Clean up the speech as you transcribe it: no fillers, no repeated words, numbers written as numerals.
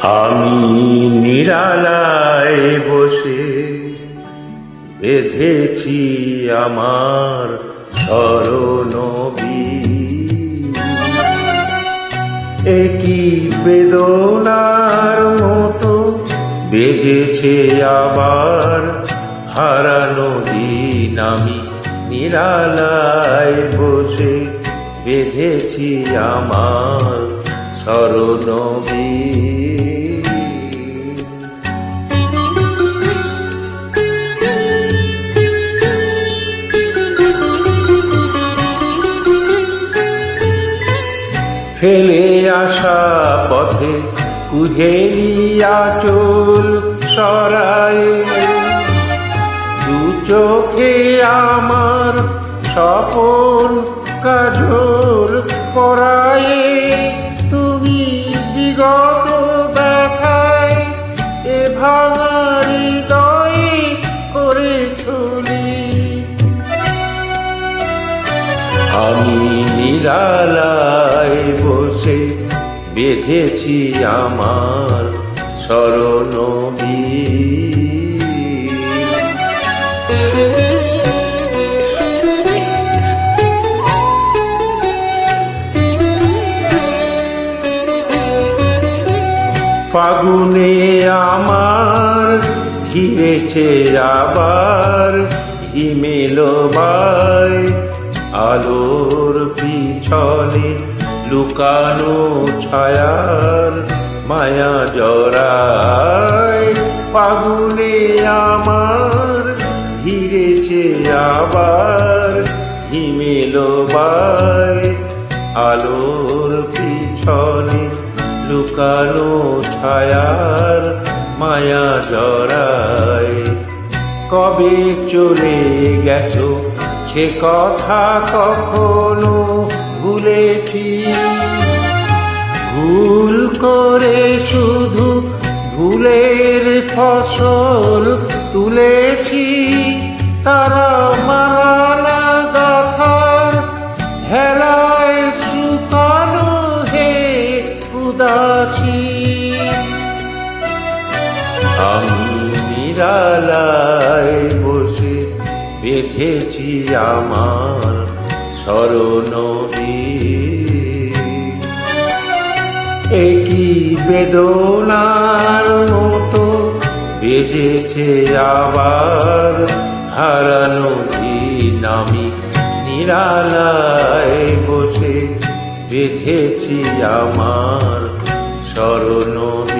আমি নিরালায় বসে বেঁধেছি আমার স্মরণবীজ। একই বেদনার মতো বেজেছে আবার হারানো দিন। আমি নিরালায় বসে বেঁধেছি আমার স্মরণবীজ। ফেলে আসা পথে কুহেলি আঁচল সরায়, দু চোখে আমার স্বপন কাজল পরায়। তুমি বিগত ব্যথায় এ ভাঙা হৃদয়ে করে চলি। আমি নিরালায় বসে বেঁধেছি আমার স্মরণবীজ। ফাগুনে আমার ঘিরেছে আবার হিমেল বাই, আলোর পিছনে লুকানো ছায়ার মায়া জড়ায়। ফাগুনে আমার ঘিরেছে আবার হিমেল বাই, আলোর পিছনে লুকানো ছায়ার মায়া জড়ায়। কবে চলে গেছো সে কথা কখনো ভুলেছি, ভুল করে শুধু ভুলের ফসল তুলেছি। তারা মালানা গাথার হেলায় শুকানো হে উদাসী। আমি নিরালায় বসে বেঁধেছি আমার স্মরণবীজ। একই বেদনার মতো বেজেছে আবার হারানো দিন। আমি নিরালায় বসে বেঁধেছি আমার স্মরণবীজ।